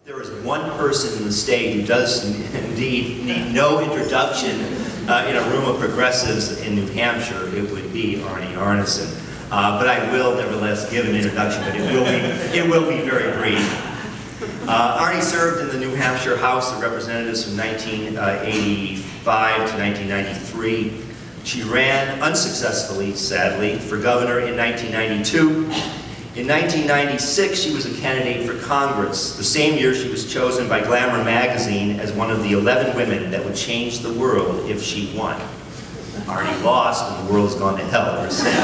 There is one person in the state who does indeed need no introduction in a room of progressives in New Hampshire. It would be Arnie Arnesen. But I will nevertheless give an introduction, but it will be very brief. Arnie served in the New Hampshire House of Representatives from 1985 to 1993. She ran unsuccessfully, sadly, for governor in 1992. In 1996, she was a candidate for Congress. The same year, she was chosen by Glamour magazine as one of the 11 women that would change the world if she won. Arnie lost, and the world has gone to hell ever since.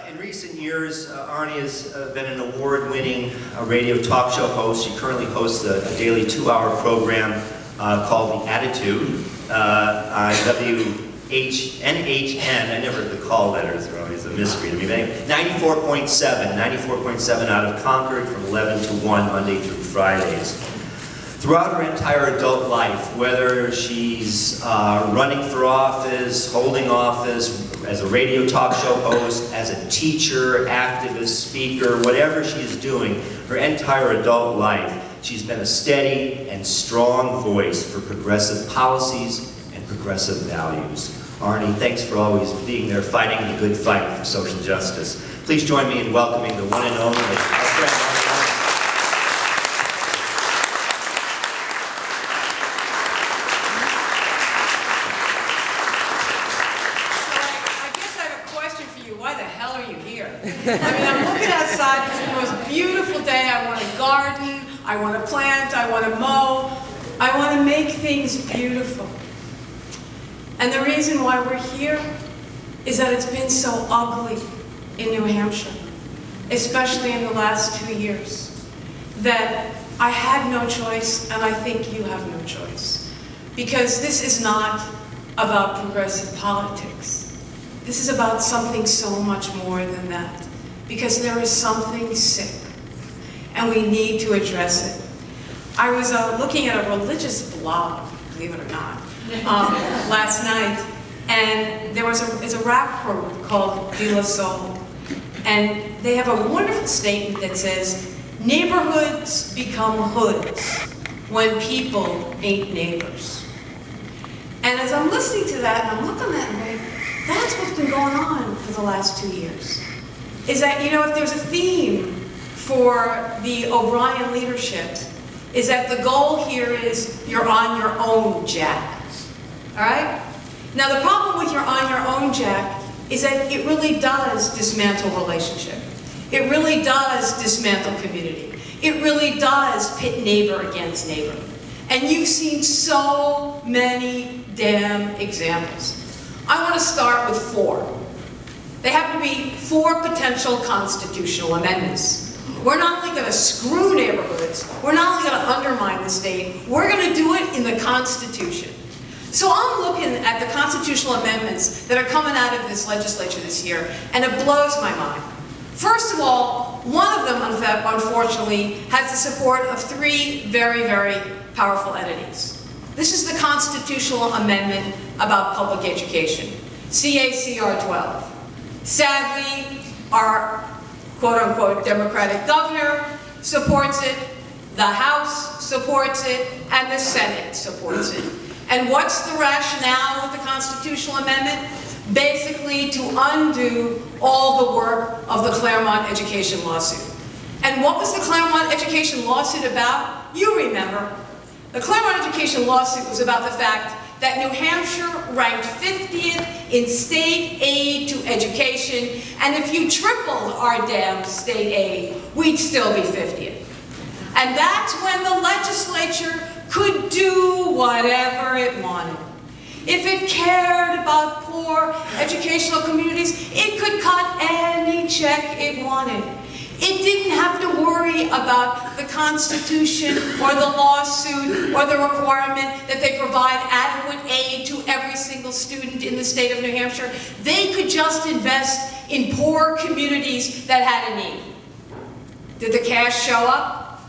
In recent years, Arnie has been an award-winning radio talk show host. She currently hosts a daily 2-hour program called The Attitude on WNHN. I never, the call letters are always a mystery to me. 94.7 out of Concord from 11 to 1 Monday through Fridays. Throughout her entire adult life, whether she's running for office, holding office, as a radio talk show host, as a teacher, activist, speaker, whatever she is doing, her entire adult life, she's been a steady and strong voice for progressive policies and progressive values. Arnie, thanks for always being there, fighting the good fight for social justice. Please join me in welcoming the one and only our friend Arnie Arnesen. I mean, I'm looking outside, it's the most beautiful day. I want to garden, I want to plant, I want to mow, I want to make things beautiful. And the reason why we're here is that it's been so ugly in New Hampshire, especially in the last 2 years, that I had no choice, and I think you have no choice. Because this is not about progressive politics. This is about something so much more than that. Because there is something sick, and we need to address it. I was looking at a religious blog, believe it or not, last night, and there was a rap group called De La Soul, and they have a wonderful statement that says, neighborhoods become hoods when people ain't neighbors. And as I'm listening to that, and I'm looking at it, that's what's been going on for the last 2 years. Is that, you know, if there's a theme for the O'Brien leadership, is that the goal here is you're on your own, Jack. All right? Now, the problem with you're on your own, Jack, is that it really does dismantle relationship. It really does dismantle community. It really does pit neighbor against neighbor. And you've seen so many damn examples. I want to start with 4. They happen to be 4 potential constitutional amendments. We're not only going to screw neighborhoods, we're not only going to undermine the state, we're going to do it in the Constitution. So I'm looking at the constitutional amendments that are coming out of this legislature this year, and it blows my mind. First of all, one of them, unfortunately, has the support of 3 very, very powerful entities. This is the constitutional amendment about public education, CACR 12. Sadly, our quote-unquote Democratic governor supports it, the House supports it, and the Senate supports it. And what's the rationale of the constitutional amendment? Basically to undo all the work of the Claremont education lawsuit. And what was the Claremont education lawsuit about? You remember. The Claremont education lawsuit was about the fact that New Hampshire ranked 50th in state aid to education, and if you tripled our damn state aid, we'd still be 50th. And that's when the legislature could do whatever it wanted. If it cared about poor educational communities, it could cut any check it wanted. It didn't have to worry about the Constitution or the lawsuit or the requirement that they provide adequate aid to every single student in the state of New Hampshire. They could just invest in poor communities that had a need. Did the cash show up?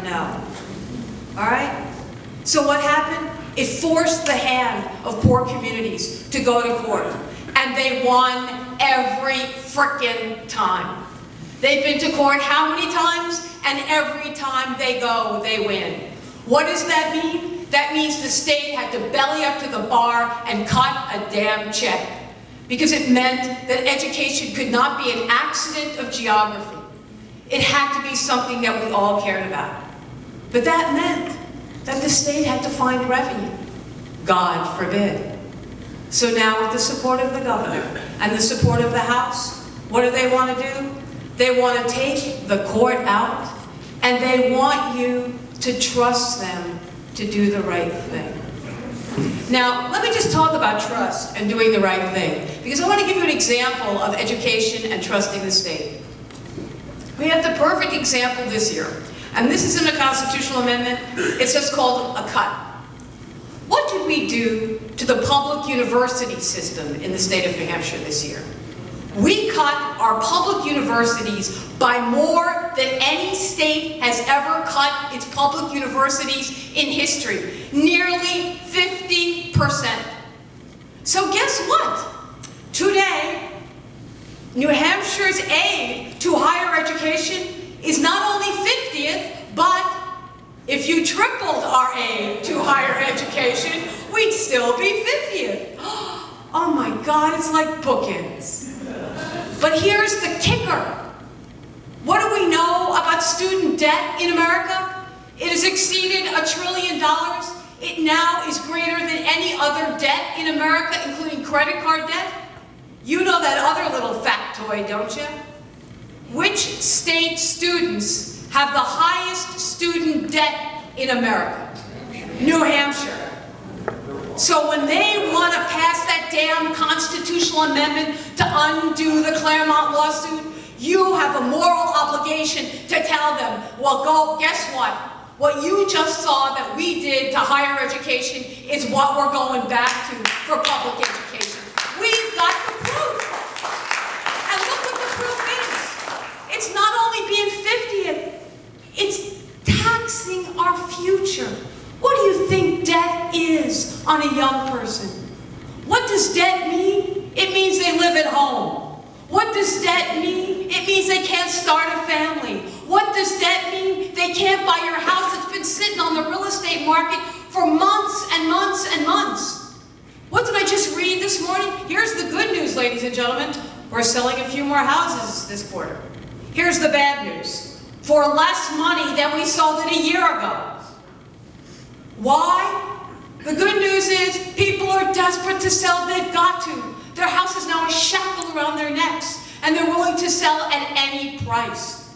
No. All right? So what happened? It forced the hand of poor communities to go to court. And they won every frickin' time. They've been to court how many times? And every time they go, they win. What does that mean? That means the state had to belly up to the bar and cut a damn check. Because it meant that education could not be an accident of geography. It had to be something that we all cared about. But that meant that the state had to find revenue. God forbid. So now with the support of the governor and the support of the House, what do they want to do? They want to take the court out, and they want you to trust them to do the right thing. Now, let me just talk about trust and doing the right thing, because I want to give you an example of education and trusting the state. We have the perfect example this year, and this isn't a constitutional amendment, it's just called a cut. What did we do to the public university system in the state of New Hampshire this year? We cut our public universities by more than any state has ever cut its public universities in history. Nearly 50%. So guess what? Today, New Hampshire's aid to higher education is not only 50th, but if you tripled our aid to higher education, we'd still be 50th. Oh my God, it's like bookends. But here's the kicker. What do we know about student debt in America? It has exceeded $1 trillion. It now is greater than any other debt in America, including credit card debt. You know that other little factoid, don't you? Which state students have the highest student debt in America? New Hampshire. So when they want to pass that damn constitutional amendment to undo the Claremont lawsuit, you have a moral obligation to tell them, well, guess what? What you just saw that we did to higher education is what we're going back to for public education. We've got the proof. And look what the proof is. It's not only being 50th, it's taxing our future. What do you think debt is on a young person? What does debt mean? It means they live at home. What does debt mean? It means they can't start a family. What does debt mean? They can't buy your house that's been sitting on the real estate market for months and months and months. What did I just read this morning? Here's the good news, ladies and gentlemen. We're selling a few more houses this quarter. Here's the bad news. For less money than we sold it a year ago. Why? The good news is people are desperate to sell. They've got to. Their house is now a shackle around their necks, and they're willing to sell at any price.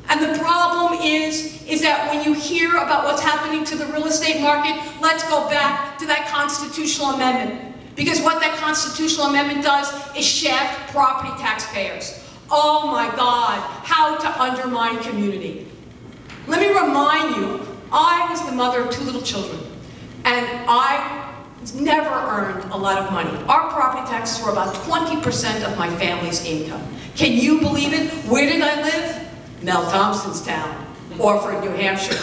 And the problem is that when you hear about what's happening to the real estate market, let's go back to that constitutional amendment. Because what that constitutional amendment does is shaft property taxpayers. Oh my God, how to undermine community. Let me remind you, I was the mother of 2 little children, and I never earned a lot of money. Our property taxes were about 20% of my family's income. Can you believe it? Where did I live? Mel Thompson's town, Orford, New Hampshire.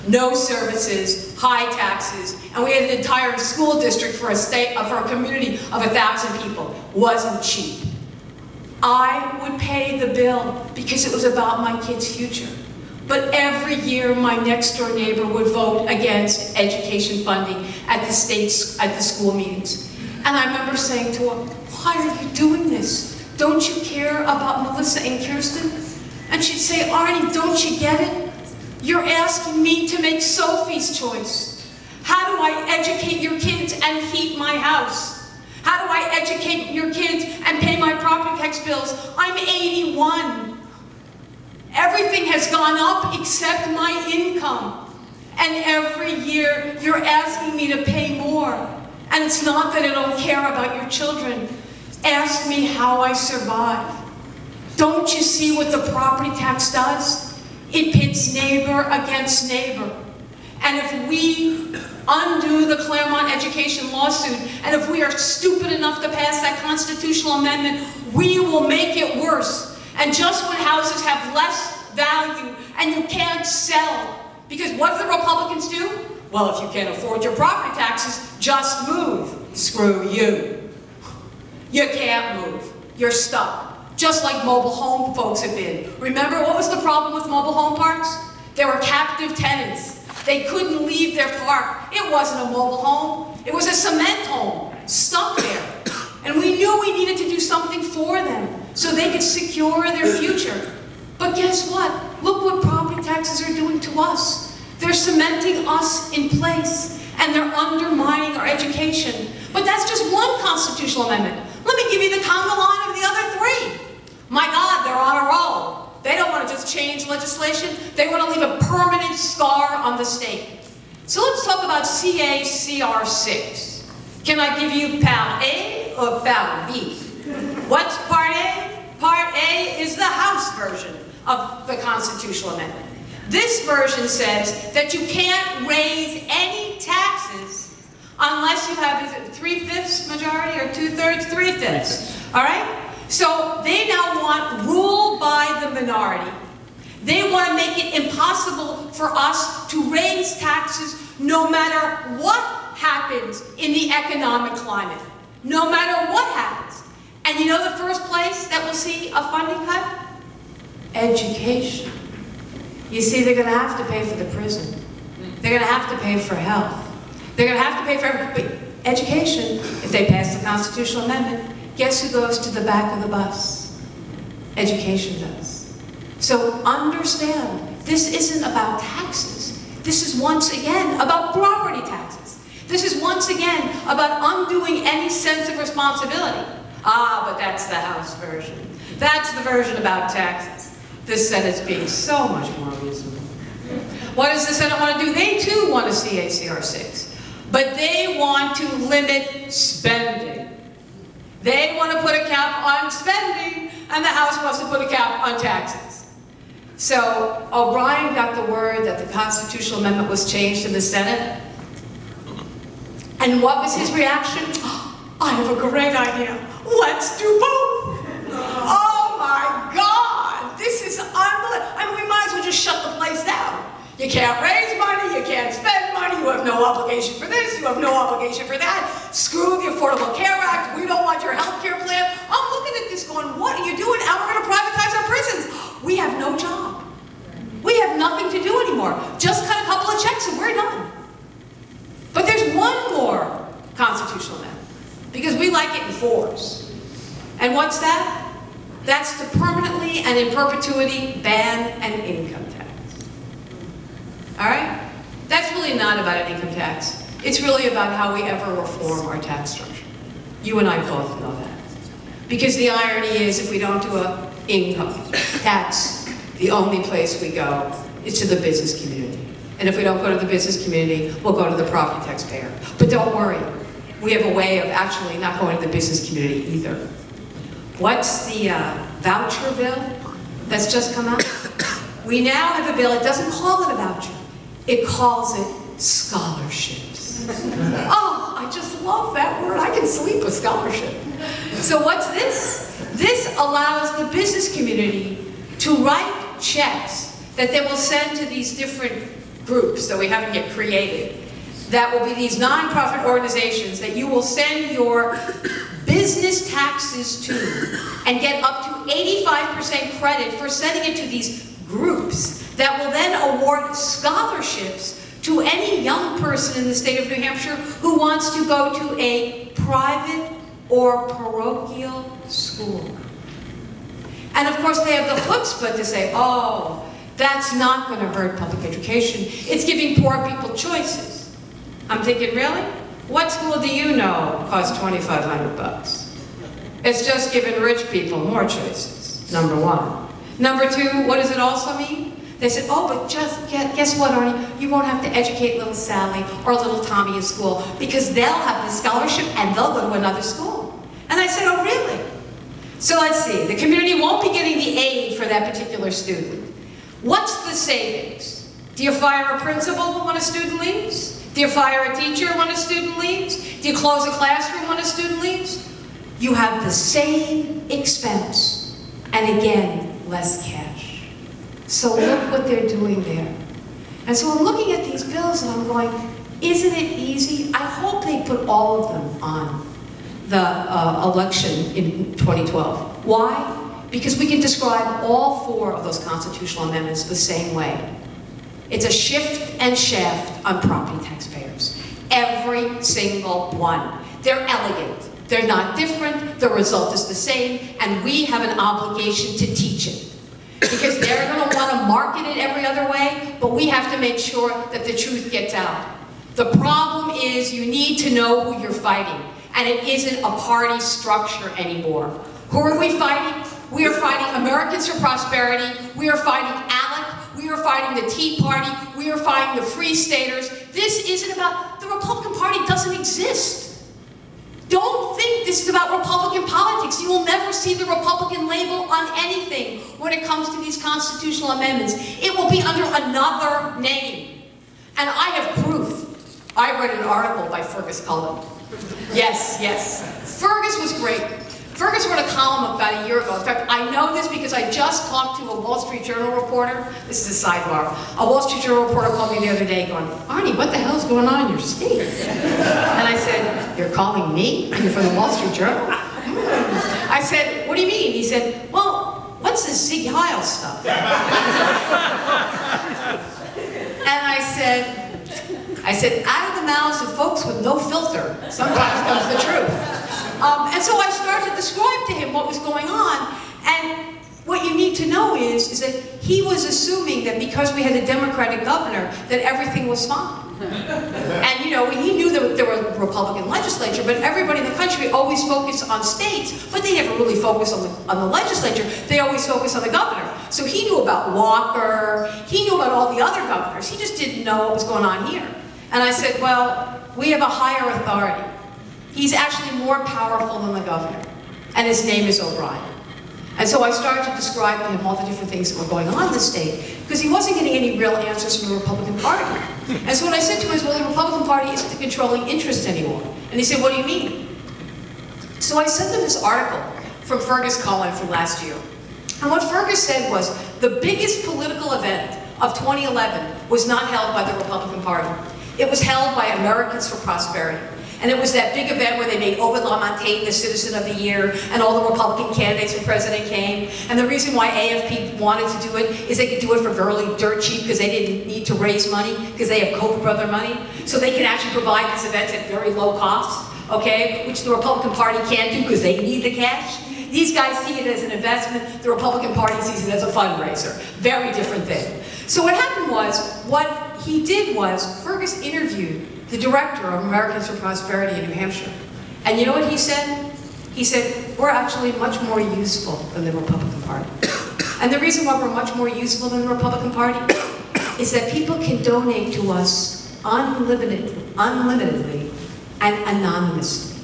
No services, high taxes, and we had an entire school district for a community of 1,000 people. Wasn't cheap. I would pay the bill because it was about my kids' future. But every year, my next-door neighbor would vote against education funding at the school meetings. And I remember saying to her, why are you doing this? Don't you care about Melissa and Kirsten? And she'd say, Arnie, don't you get it? You're asking me to make Sophie's choice. How do I educate your kids and heat my house? How do I educate your kids and pay my property tax bills? I'm 81. Everything has gone up except my income. And every year, you're asking me to pay more. And it's not that I don't care about your children. Ask me how I survive. Don't you see what the property tax does? It pits neighbor against neighbor. And if we undo the Claremont education lawsuit, and if we are stupid enough to pass that constitutional amendment, we will make it worse. And just when houses have less value and you can't sell, because what do the Republicans do? Well, if you can't afford your property taxes, just move. Screw you. You can't move. you're stuck. Just like mobile home folks have been. Remember what was the problem with mobile home parks? They were captive tenants. They couldn't leave their park. It wasn't a mobile home. It was a cement home, stuck there. And we knew we needed to do something for them so they could secure their future. But guess what? Look what property taxes are doing to us. They're cementing us in place, and they're undermining our education. But that's just one constitutional amendment. Let me give you the conga line of the other three. My God, they're on a roll. They don't want to just change legislation. They want to leave a permanent scar on the state. So let's talk about CA-CR 6. Can I give you Part A or Part B? What's Part A? Part A is the House version of the constitutional amendment. This version says that you can't raise any taxes unless you have, is it 3/5 majority or 2/3? 3/5. All right? So they now want rule by the minority. They want to make it impossible for us to raise taxes no matter what happens in the economic climate. No matter what happens. And you know the first place that we'll see a funding cut? Education. You see, they're going to have to pay for the prison. They're going to have to pay for health. They're going to have to pay for everything. But education, if they pass the constitutional amendment, guess who goes to the back of the bus? Education does. So understand, this isn't about taxes. This is once again about property taxes. This is once again about undoing any sense of responsibility. Ah, but that's the House version. That's the version about taxes. The Senate's being so much more reasonable. What does the Senate want to do? They too want to see CA-CR 6. But they want to limit spending. They want to put a cap on spending, and the House wants to put a cap on taxes. So O'Brien got the word that the constitutional amendment was changed in the Senate. And what was his reaction? I have a great idea. Let's do both. Oh my God, this is unbelievable. I mean, we might as well just shut the place down. You can't raise money, you can't spend money, you have no obligation for this, you have no obligation for that. Screw the Affordable Care Act, we don't want your health care plan. I'm looking at this going, what are you doing? Now we're going to privatize our prisons. We have no job. We have nothing to do anymore. Just cut a couple of checks and we're done. But there's one more constitutional amendment, because we like it in fours. And what's that? That's to permanently and in perpetuity ban an income tax. All right? That's really not about an income tax. It's really about how we ever reform our tax structure. You and I both know that. Because the irony is, if we don't do an income tax, the only place we go is to the business community. And if we don't go to the business community, we'll go to the property taxpayer. But don't worry, we have a way of actually not going to the business community either. What's the voucher bill that's just come out? We now have a bill, it doesn't call it a voucher, it calls it scholarships. Oh, I just love that word, I can sleep with scholarship. So what's this? This allows the business community to write checks that they will send to these different groups that we haven't yet created. That will be these nonprofit organizations that you will send your business taxes to and get up to 85% credit for sending it to these groups that will then award scholarships to any young person in the state of New Hampshire who wants to go to a private or parochial school. And of course they have the chutzpah to say, oh, that's not going to hurt public education. It's giving poor people choices. I'm thinking, really? What school do you know costs $2,500? It's just giving rich people more choices, number one. Number two, what does it also mean? They said, oh, but just guess what, Arnie? You won't have to educate little Sally or little Tommy in school because they'll have the scholarship and they'll go to another school. And I said, oh, really? So let's see. The community won't be getting the aid for that particular student. What's the savings? Do you fire a principal when a student leaves? Do you fire a teacher when a student leaves? Do you close a classroom when a student leaves? You have the same expense, and again, less cash. So look what they're doing there. And so I'm looking at these bills and I'm going, isn't it easy? I hope they put all of them on the election in 2012. Why? Because we can describe all 4 of those constitutional amendments the same way. It's a shift and shaft on property taxpayers. Every single one. They're elegant. They're not different. The result is the same. And we have an obligation to teach it. Because they're going to want to market it every other way, but we have to make sure that the truth gets out. The problem is you need to know who you're fighting. And it isn't a party structure anymore. Who are we fighting? We are fighting Americans for Prosperity. We are fighting ALEC. We are fighting the Tea Party. We are fighting the Free Staters. This isn't about, the Republican Party doesn't exist. Don't think this is about Republican politics. You will never see the Republican label on anything when it comes to these constitutional amendments. It will be under another name. And I have proof. I read an article by Fergus Cullen. Yes, yes. Fergus was great. Fergus wrote a column about a year ago. In fact, I know this because I just talked to a Wall Street Journal reporter. This is a sidebar. A Wall Street Journal reporter called me the other day going, Arnie, what the hell is going on in your state? And I said, you're calling me? You're from the Wall Street Journal? I said, what do you mean? He said, well, what's this Sieg Heil stuff? And I said, out of the mouths of folks with no filter, sometimes comes the truth. And so I started to describe to him what was going on, and what you need to know is that he was assuming that because we had a Democratic governor, that everything was fine. And you know, he knew that there was a Republican legislature, but everybody in the country always focused on states, but they never really focused on the legislature. They always focused on the governor. So he knew about Walker, he knew about all the other governors, he just didn't know what was going on here. And I said, well, we have a higher authority. He's actually more powerful than the governor, and his name is O'Brien. And so I started to describe to him all the different things that were going on in the state, because he wasn't getting any real answers from the Republican Party. And so what I said to him is, well, the Republican Party isn't the controlling interest anymore. And he said, what do you mean? So I sent him this article from Fergus Cullen from last year. And what Fergus said was, the biggest political event of 2011 was not held by the Republican Party. It was held by Americans for Prosperity. And it was that big event where they made Ovid LaMontagne the Citizen of the Year, and all the Republican candidates for president came. And the reason why AFP wanted to do it is they could do it for really dirt cheap, because they didn't need to raise money, because they have Koch brother money. So they could actually provide these events at very low cost, okay, which the Republican Party can't do because they need the cash. These guys see it as an investment. The Republican Party sees it as a fundraiser. Very different thing. So what happened was, what he did was, Fergus interviewed the director of Americans for Prosperity in New Hampshire. And you know what he said? He said, we're actually much more useful than the Republican Party. And the reason why we're much more useful than the Republican Party is that people can donate to us unlimitedly and anonymously.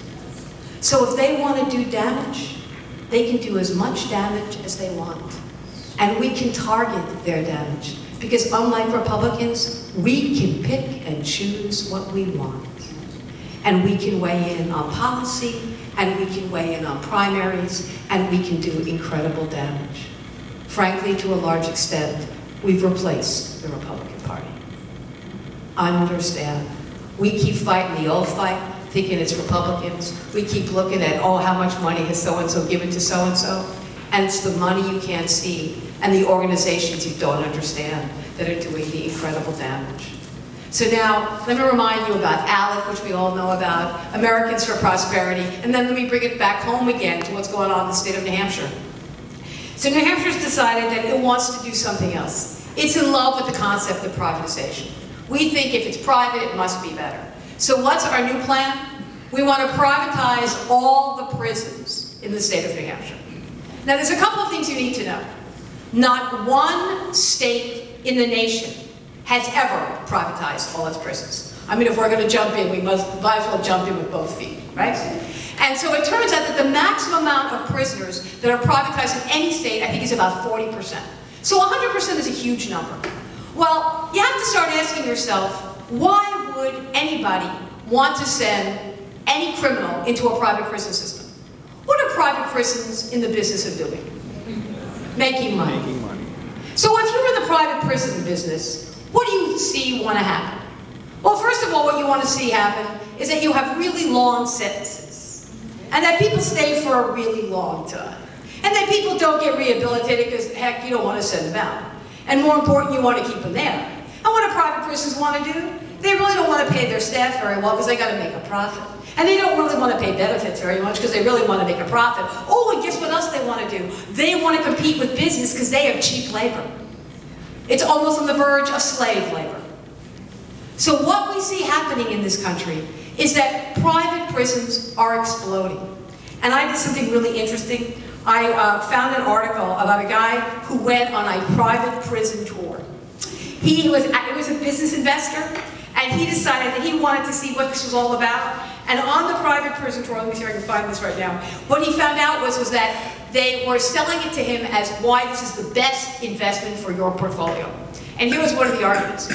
So if they want to do damage, they can do as much damage as they want. And we can target their damage. Because unlike Republicans, we can pick and choose what we want. And we can weigh in on policy, and we can weigh in on primaries, and we can do incredible damage. Frankly, to a large extent, we've replaced the Republican Party. I understand. We keep fighting the old fight, thinking it's Republicans. We keep looking at, oh, how much money has so-and-so given to so-and-so? And it's the money you can't see, and the organizations you don't understand that are doing the incredible damage. So now, let me remind you about ALEC, which we all know about, Americans for Prosperity, and then let me bring it back home again to what's going on in the state of New Hampshire. So New Hampshire's decided that it wants to do something else. It's in love with the concept of privatization. We think if it's private, it must be better. So what's our new plan? We want to privatize all the prisons in the state of New Hampshire. Now, there's a couple of things you need to know. Not one state in the nation has ever privatized all its prisons. I mean, if we're going to jump in, we might as well jump in with both feet, right? And so it turns out that the maximum amount of prisoners that are privatized in any state, I think, is about 40%. So 100% is a huge number. Well, you have to start asking yourself, why would anybody want to send any criminal into a private prison system? What are private prisons in the business of doing? Making money. Making money. So if you're in the private prison business, what do you see want to happen? Well, first of all, what you want to see happen is that you have really long sentences. And that people stay for a really long time. And then people don't get rehabilitated because, heck, you don't want to send them out. And more important, you want to keep them there. And what do private prisons want to do? They really don't want to pay their staff very well because they got to make a profit. And they don't really want to pay benefits very much because they really want to make a profit. Oh, and guess what else they want to do? They want to compete with business because they have cheap labor. It's almost on the verge of slave labor. So what we see happening in this country is that private prisons are exploding. And I did something really interesting. I found an article about a guy who went on a private prison tour. He was a business investor, and he decided that he wanted to see what this was all about. And on the private prison tour, let me see if I can find this right now, what he found out was that they were selling it to him as why this is the best investment for your portfolio. And here was one of the arguments.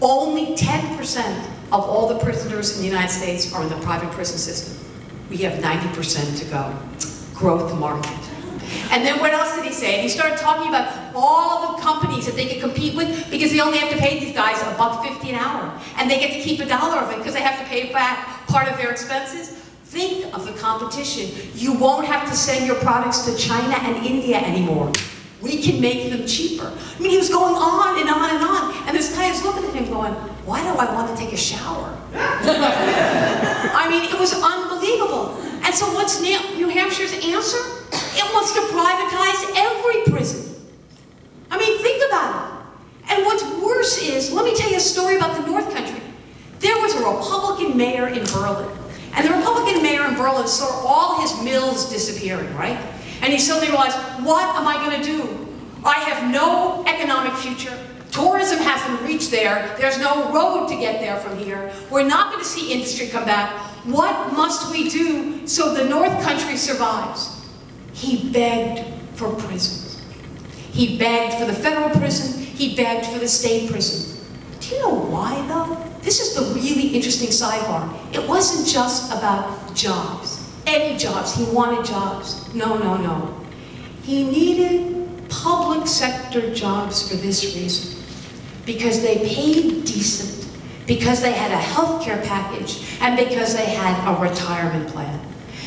Only 10% of all the prisoners in the United States are in the private prison system. We have 90% to go. Growth market. And then what else did he say? And he started talking about all the companies that they could compete with because they only have to pay these guys $1.50 an hour. And they get to keep $1 of it because they have to pay back part of their expenses. Think of the competition. You won't have to send your products to China and India anymore. We can make them cheaper. I mean, he was going on and on and on. And this guy is looking at him going, why do I want to take a shower? I mean, it was unbelievable. And so what's New Hampshire's answer? It wants to privatize every prison. I mean, think about it. And what's worse is, let me tell you a story about the North Country. There was a Republican mayor in Berlin. And the Republican mayor in Berlin saw all his mills disappearing, right? And he suddenly realized, what am I going to do? I have no economic future. Tourism hasn't reached there. There's no road to get there from here. We're not going to see industry come back. What must we do so the North Country survives? He begged for prisons. He begged for the federal prison. He begged for the state prison. Do you know why, though? This is the really interesting sidebar. It wasn't just about jobs. Any jobs. He wanted jobs. No, no, no. He needed public sector jobs for this reason. Because they paid decent, because they had a health care package, and because they had a retirement plan.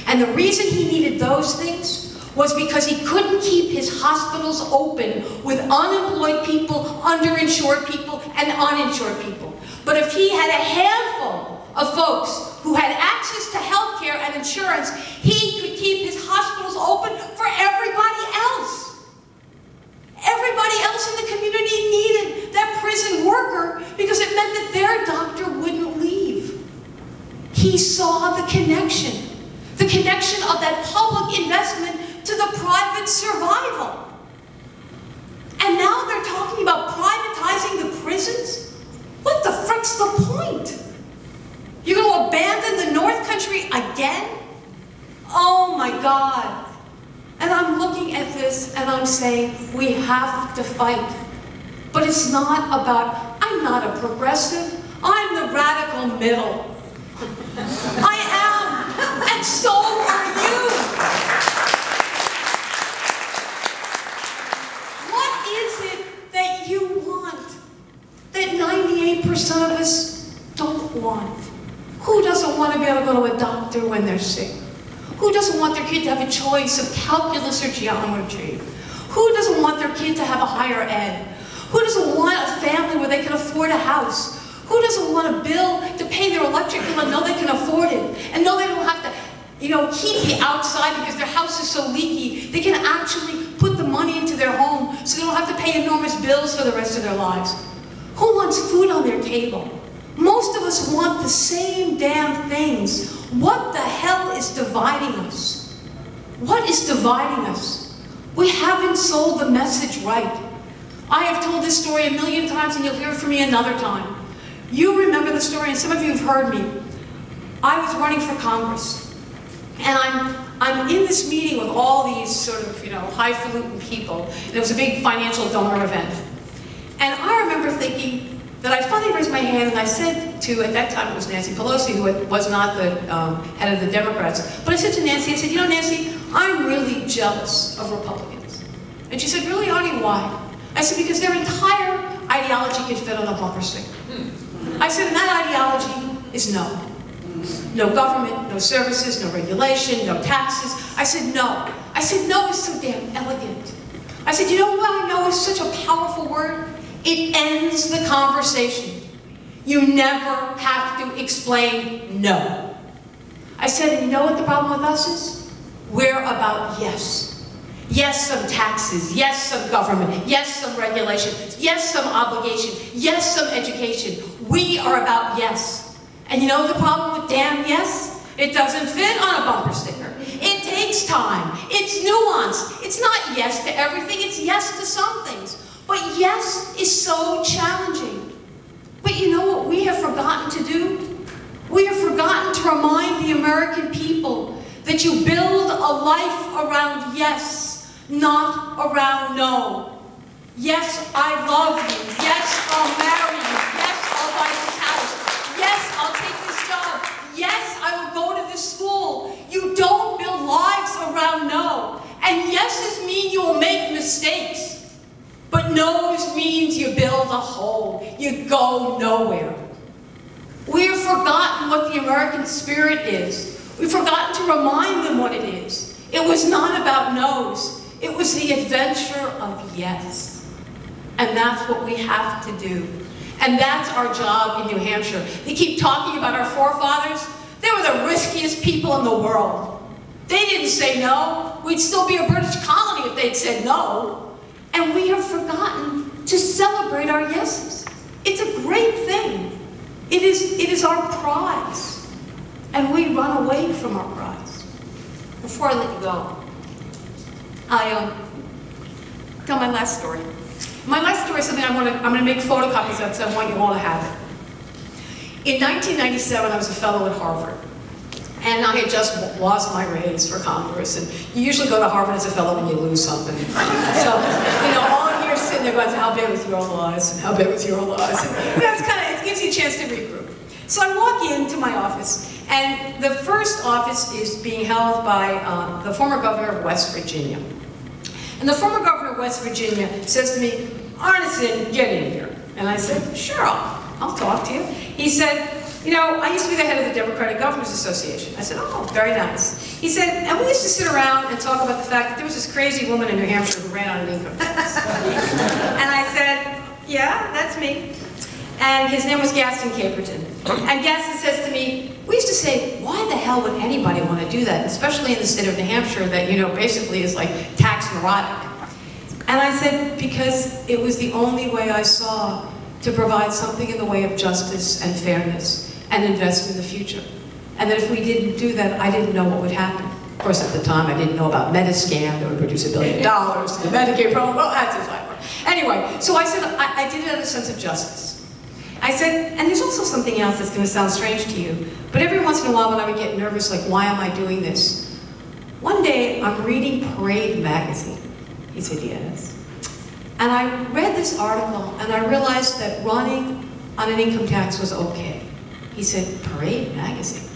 And the reason he needed those things was because he couldn't keep his hospitals open with unemployed people, underinsured people, and uninsured people. But if he had a handful of folks who had access to health care and insurance, he could keep his hospitals open for everybody else. Everybody else in the community needed that prison worker because it meant that their doctor wouldn't leave. He saw the connection of that public investment to the private survival. And now they're talking about privatizing the prisons? What the frick's the point? You're going to abandon the North Country again? Oh my God. And I'm looking at this and I'm saying, we have to fight. But it's not about, I'm not a progressive, I'm the radical middle. I am, and so are you. What is it that you want that 98% of us don't want? Who doesn't want to be able to go to a doctor when they're sick? Who doesn't want their kid to have a choice of calculus or geometry? Who doesn't want their kid to have a higher ed? Who doesn't want a family where they can afford a house? Who doesn't want a bill to pay their electric bill and know they can afford it? And know they don't have to, heat the outside because their house is so leaky. They can actually put the money into their home so they don't have to pay enormous bills for the rest of their lives. Who wants food on their table? Most of us want the same damn things. What the hell is dividing us? What is dividing us? We haven't sold the message right. I have told this story 1,000,000 times and you'll hear it from me another time. You remember the story, and some of you have heard me. I was running for Congress, and I'm in this meeting with all these sort of, highfalutin people, and it was a big financial donor event. And I remember thinking that I finally raised my hand and I said to, at that time it was Nancy Pelosi, who was not the head of the Democrats, but I said to Nancy, I said, Nancy, I'm really jealous of Republicans. And she said, really, Arnie, why? I said, because their entire ideology could fit on a bumper sticker. I said, and that ideology is no. No government, no services, no regulation, no taxes. I said no. I said no is so damn elegant. I said, you know what I know is such a powerful word? It ends the conversation. You never have to explain no. I said, and you know what the problem with us is? We're about yes. Yes, some taxes. Yes, some government. Yes, some regulation. Yes, some obligation. Yes, some education. We are about yes. And you know the problem with damn yes? It doesn't fit on a bumper sticker. It takes time. It's nuanced. It's not yes to everything. It's yes to some things. But yes is so challenging. But you know what we have forgotten to do? We have forgotten to remind the American people that you build a life around yes, not around no. Yes, I love you. Yes, I'll marry you. Yes, I'll buy this house. Yes, I'll take this job. Yes, I will go to this school. You don't build lives around no. And yeses mean you will make mistakes. But no's means you build a hole. You go nowhere. We have forgotten what the American spirit is. We've forgotten to remind them what it is. It was not about no's. It was the adventure of yes. And that's what we have to do. And that's our job in New Hampshire. They keep talking about our forefathers. They were the riskiest people in the world. They didn't say no. We'd still be a British colony if they'd said no. And we have forgotten to celebrate our yeses. It's a great thing. It is our prize. And we run away from our prize. Before I let you go, I tell my last story. My last story is something I'm going to make photocopies of, so I want you all to have it. In 1997, I was a fellow at Harvard. And I had just lost my raise for Congress, and you usually go to Harvard as a fellow when you lose something. So, you know, all of you are sitting there going, how big was your loss, and how big was your loss? And, you know, it gives you a chance to regroup. So I walk into my office, and the first office is being held by the former governor of West Virginia. And the former governor of West Virginia says to me, Arnesen, get in here. And I said, sure, I'll talk to you. He said, you know, I used to be the head of the Democratic Governors Association. I said, oh, very nice. He said, and we used to sit around and talk about the fact that there was this crazy woman in New Hampshire who ran on an income tax. And I said, yeah, that's me. And his name was Gaston Caperton. And Gaston says to me, we used to say, why the hell would anybody want to do that? Especially in the state of New Hampshire that, you know, basically is like tax neurotic. And I said, because it was the only way I saw to provide something in the way of justice and fairness and invest in the future. And that if we didn't do that, I didn't know what would happen. Of course, at the time, I didn't know about Metascam that would produce $1 billion, the Medicaid program, well, that's a sidebar. Anyway, so I said, I did it out of a sense of justice. I said, and there's also something else that's going to sound strange to you, but every once in a while when I would get nervous, like, why am I doing this? One day, I'm reading Parade magazine. He said, yes. And I read this article, and I realized that running on an income tax was okay. He said, Parade magazine?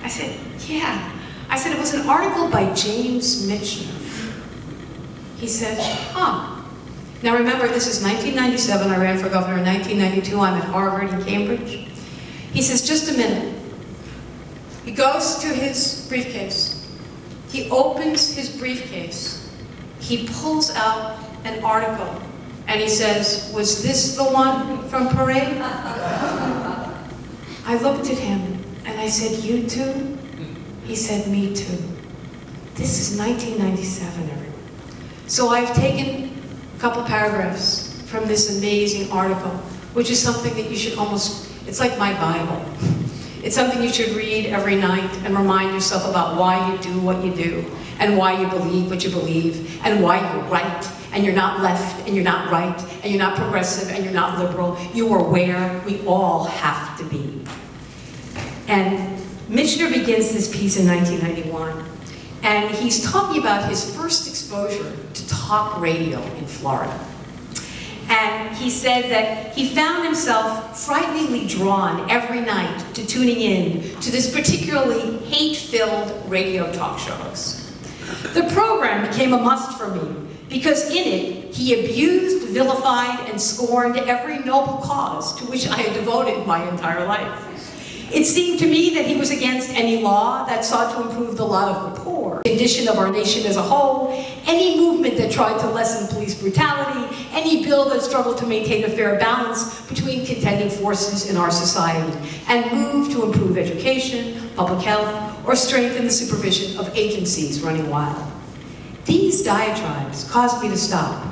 I said, yeah. I said, it was an article by James Michener. He said, huh. Now remember, this is 1997, I ran for governor in 1992, I'm at Harvard in Cambridge. He says, just a minute. He goes to his briefcase. He opens his briefcase. He pulls out an article, and he says, was this the one from Parade? I looked at him, and I said, you too? He said, me too. This is 1997, everyone. So I've taken a couple paragraphs from this amazing article, which is something that you should almost, it's like my Bible. It's something you should read every night and remind yourself about why you do what you do, and why you believe what you believe, and why you're right, and you're not left, and you're not right, and you're not progressive, and you're not liberal. You are where we all have to be. And Michener begins this piece in 1991, and he's talking about his first exposure to talk radio in Florida. And he said that he found himself frighteningly drawn every night to tuning in to this particularly hate-filled radio talk show host. The program became a must for me because in it, he abused, vilified, and scorned every noble cause to which I had devoted my entire life. It seemed to me that he was against any law that sought to improve the lot of the poor, the condition of our nation as a whole, any movement that tried to lessen police brutality, any bill that struggled to maintain a fair balance between contending forces in our society, and moved to improve education, public health, or strengthen the supervision of agencies running wild. These diatribes caused me to stop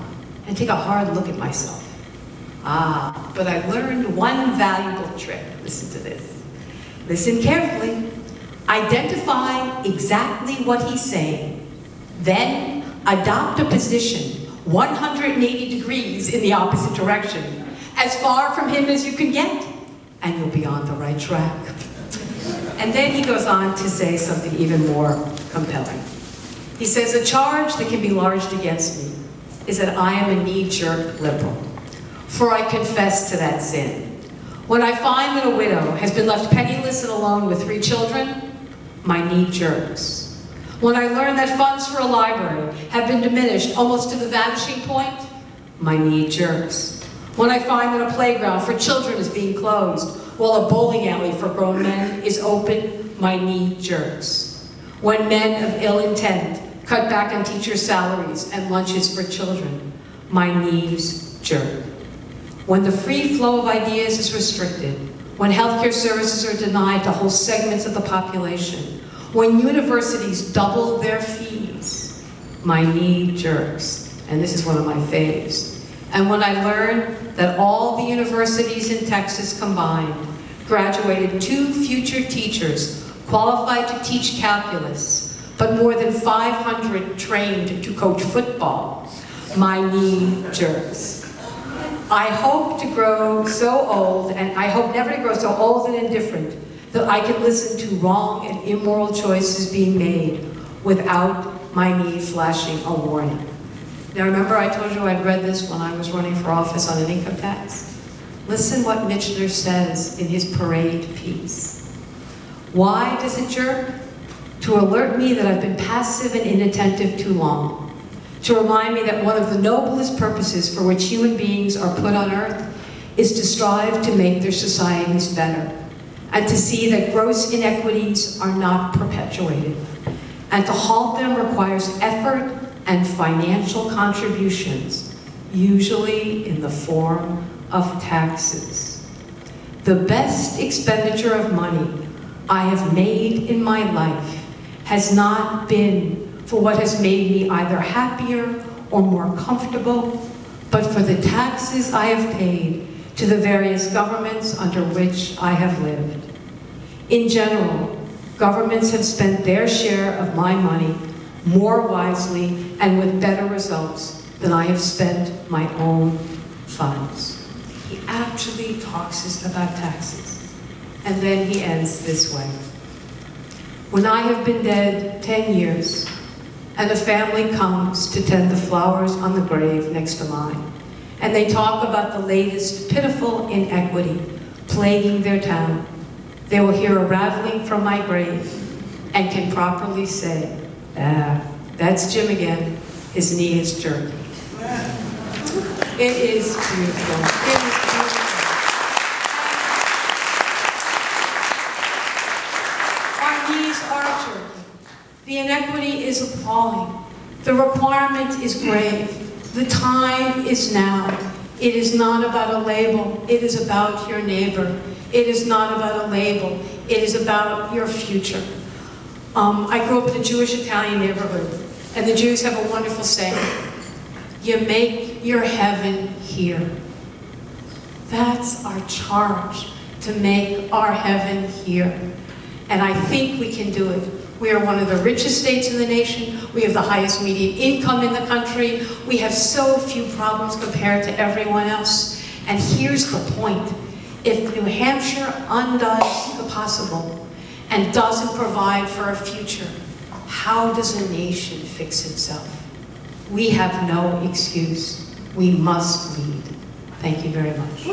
and take a hard look at myself. But I learned one valuable trick. Listen to this. Listen carefully. Identify exactly what he's saying. Then adopt a position 180 degrees in the opposite direction, as far from him as you can get, and you'll be on the right track. And then he goes on to say something even more compelling. He says, a charge that can be lodged against me is that I am a knee-jerk liberal, for I confess to that sin. When I find that a widow has been left penniless and alone with 3 children, my knee jerks. When I learn that funds for a library have been diminished almost to the vanishing point, my knee jerks. When I find that a playground for children is being closed, while a bowling alley for grown men is open, my knee jerks. When men of ill intent cut back on teachers' salaries and lunches for children, my knees jerk. When the free flow of ideas is restricted, when healthcare services are denied to whole segments of the population, when universities double their fees, my knee jerks. And this is one of my faves. And when I learn that all the universities in Texas combined graduated 2 future teachers qualified to teach calculus, but more than 500 trained to coach football, my knee jerks. I hope to grow so old, and I hope never to grow so old and indifferent that I can listen to wrong and immoral choices being made without my knee flashing a warning. Now remember I told you I'd read this when I was running for office on an income tax? Listen what Michener says in his parade piece. Why does it jerk? To alert me that I've been passive and inattentive too long. To remind me that one of the noblest purposes for which human beings are put on earth is to strive to make their societies better, and to see that gross inequities are not perpetuated. And to halt them requires effort and financial contributions, usually in the form of taxes. The best expenditure of money I have made in my life has not been for what has made me either happier or more comfortable, but for the taxes I have paid to the various governments under which I have lived. In general, governments have spent their share of my money more wisely and with better results than I have spent my own funds. He actually talks about taxes. And then he ends this way. When I have been dead 10 years, and a family comes to tend the flowers on the grave next to mine, and they talk about the latest pitiful inequity plaguing their town, they will hear a rattling from my grave and can properly say, that's Jim again, his knee is jerking. It is beautiful. It is beautiful. Our knees are jerking. The inequity is appalling. The requirement is grave. The time is now. It is not about a label. It is about your neighbor. It is not about a label. It is about your future. I grew up in a Jewish Italian neighborhood, and the Jews have a wonderful saying, you make your heaven here. That's our charge, to make our heaven here. And I think we can do it. We are one of the richest states in the nation. We have the highest median income in the country. We have so few problems compared to everyone else. And here's the point. If New Hampshire undoes the possible and doesn't provide for a future, how does a nation fix itself? We have no excuse. We must lead. Thank you very much.